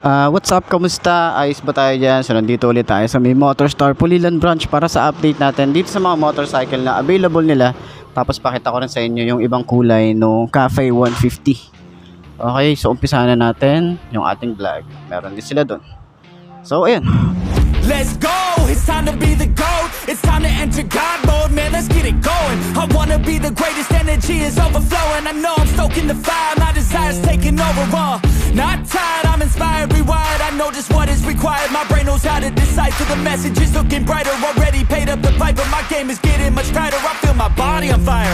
What's up? Kamusta? Ayos ba tayo dyan? So, nandito ulit tayo sa may Motorstar Pulilan branch para sa update natin dito sa mga motorcycle na available nila. Tapos pakita ko rin sa inyo yung ibang kulay no Cafe 150. Okay, so umpisahan na natin yung ating vlog. Meron din sila doon. So, ayan. Let's go, it's time to be the GOAT. It's time to enter God mode, man, let's get it going. I wanna be the greatest, energy is overflowing. I know I'm stoking the fire, my desire's taking over. Not tired, I'm inspired, rewired. I know just what is required. My brain knows how to decipher the messages, looking brighter. Already paid up the pipe, but my game is getting much tighter. I feel my body on fire.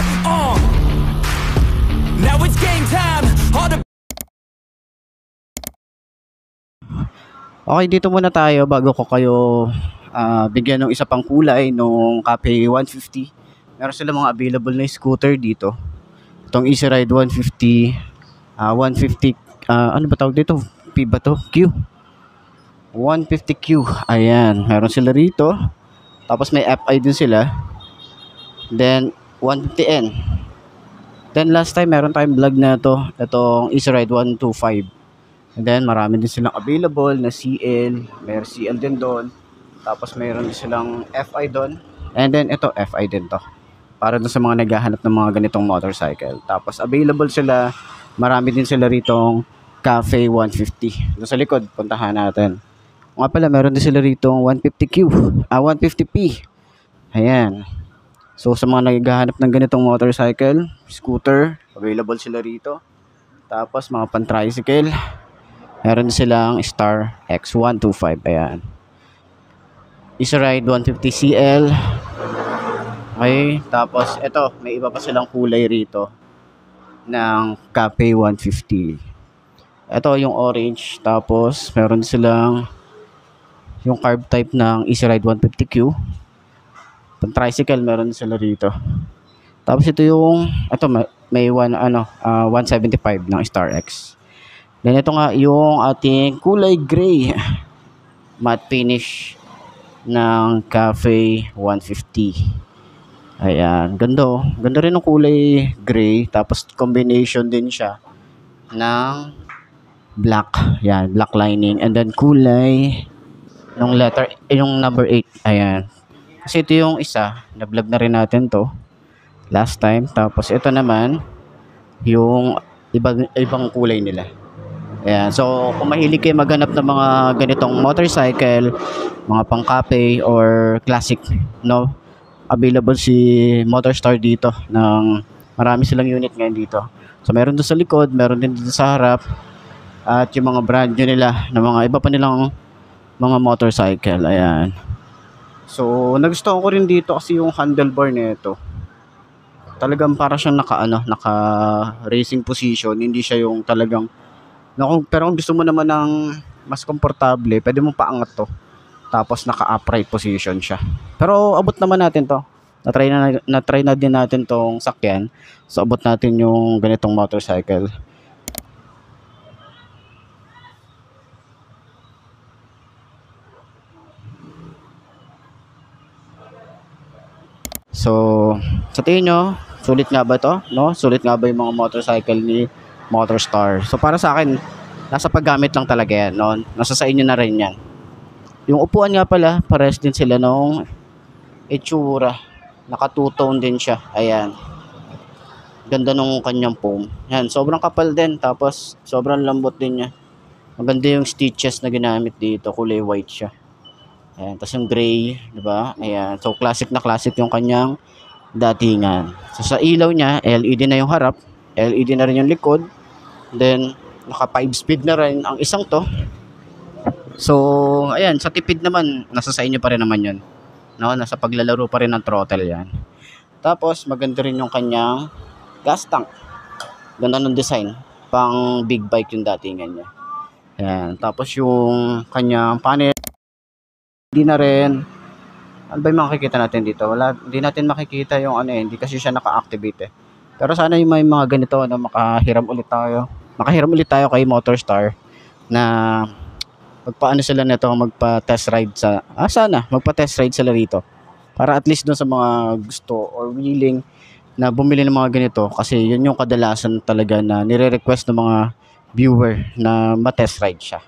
Now it's game time. All the Okay, dito muna tayo bago ko kayo bigyan ng isa pang kulay nung Cafe 150. Meron sila mga available na scooter dito. Itong Easy Ride 150, 150, ano ba tawag dito? P ba to? Q. 150Q. Ayan, meron sila rito. Tapos may FI din sila. Then, 150N. Then, last time meron tayong vlog na to. Itong Easy Ride 125. And then, marami din silang available na CL. Mayroon CL din doon. Tapos, mayroon din silang FI doon. And then, ito, FI din to. Para doon sa mga naghahanap ng mga ganitong motorcycle. Tapos, available sila. Marami din sila ritong Cafe 150. Doon sa likod, puntahan natin. Nga pala, meron din sila ritong 150Q. 150P. Ayan. So, sa mga naghahanap ng ganitong motorcycle, scooter, available sila rito. Tapos, mga pan-tricycle. Meron silang Star X125. Ayan. Easy Ride 150CL. Okay. Tapos, ito. May iba pa silang kulay rito. Ng Cafe 150. Ito yung orange. Tapos, meron silang yung carb type ng Easy Ride 150Q. Pan-tricycle, meron sila rito. Tapos, ito yung, ito may 175 ng Star X. Then ito nga yung ating kulay gray matte finish ng Cafe 150. Ayan, ganda. Ganda rin ng kulay gray, tapos combination din siya ng black. Yan, black lining and then kulay ng letter yung number 8. Ayan. Kasi ito yung isa, na-vlog na rin natin to last time. Tapos ito naman yung ibang kulay nila. Ayan. So, kung mahilig kayo maghanap ng mga ganitong motorcycle, mga pang-cafe or classic, no? Available si Motorstar dito ng marami silang unit ngayon dito. So, meron doon sa likod, meron din dito sa harap. At yung mga brand new nila, na mga iba pa nilang mga motorcycle. Ayan. So, nagustuhan ko rin dito kasi yung handlebar nito. Talagang para siyang naka racing position, hindi siya yung talagang pero kung gusto mo naman ng mas komportable, pwede mong paangat to. Tapos naka-upright position siya. Pero abot naman natin to. Na-try na din natin tong sakyan. So abot natin yung ganitong motorcycle. So, sa tingin nyo, sulit nga ba to? No? Sulit nga ba yung mga motorcycle ni Motorstar? So para sa akin, nasa paggamit lang talaga yan, no? Nasa sa inyo na rin yan. Yung upuan nga pala, pares din sila nung itsura. Naka two-tone din siya. Ayan. Ganda nung kanyang foam. Yan, sobrang kapal din. Tapos, sobrang lambot din niya. Maganda yung stitches na ginamit dito. Kulay white siya. Ayan. Tapos yung gray, diba? Ayan. So, classic na classic yung kanyang datingan. So, sa ilaw niya, LED na yung harap. LED na rin yung likod. Then, naka 5 speed na rin ang isang to. So, ayan, sa tipid naman, nasa sa inyo pa rin naman yun. No? Nasa paglalaro pa rin ng throttle yan. Tapos, maganda rin yung kanyang gas tank. Ganda ng design. Pang big bike yung datingan niya. Ayan. Tapos, yung kanyang panel, hindi na rin. Ano ba yung makikita natin dito? Wala, hindi natin makikita yung hindi kasi siya naka-activate eh. Pero sana yung may mga ganito na makahiram ulit tayo kay Motorstar na magpaano sila nito, magpa-test ride sa sana magpa-test ride sila rito para at least doon sa mga gusto or willing na bumili ng mga ganito, kasi yun yung kadalasan talaga na nire-request ng mga viewer na ma-test ride siya.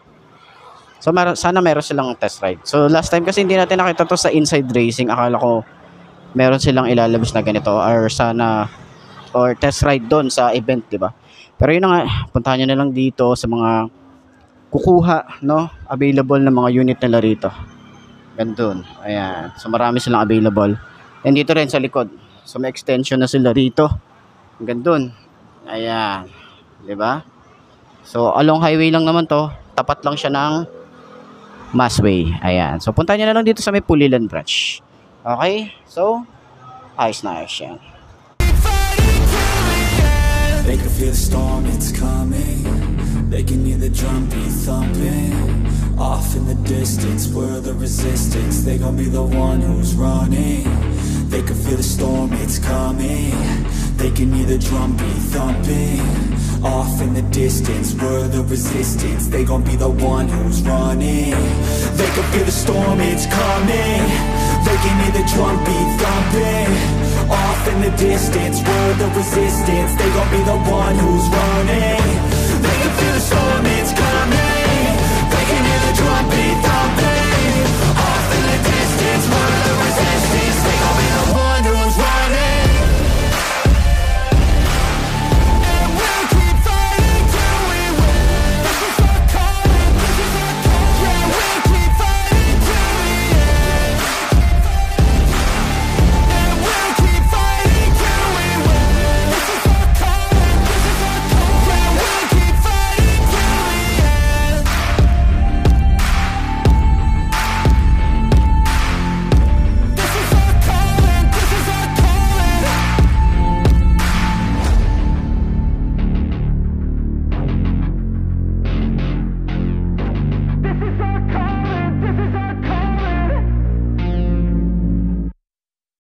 So sana meron silang test ride. So last time kasi hindi natin nakita to sa Inside Racing. Akala ko meron silang ilalabas na ganito or test ride doon sa event, di ba? Pero yun na nga, puntahan nyo na lang dito sa mga kukuha, no? Available na mga unit nila rito. Gandun. Ayan. So marami silang available. And dito rin sa likod. So may extension na sila rito. Gandun. Ayan. Di ba? So along highway lang naman to. Tapat lang siya ng Massway. Ayan. So puntahan nyo na lang dito sa may Pulilan branch. Okay? So, ayos na ayos yan. They can feel the storm, it's coming. They can hear the drum beat thumping. Off in the distance, we're the resistance. They gon' be the one who's running. They can feel the storm, it's coming. They can hear the drum beat thumping. Off in the distance, we're the resistance. They gon' be the one who's running. They can feel the storm, it's coming. They can hear the drum beat thumping. Off in the distance, we're the resistance. They gon' be the one who's running. They can feel the storm, it's coming.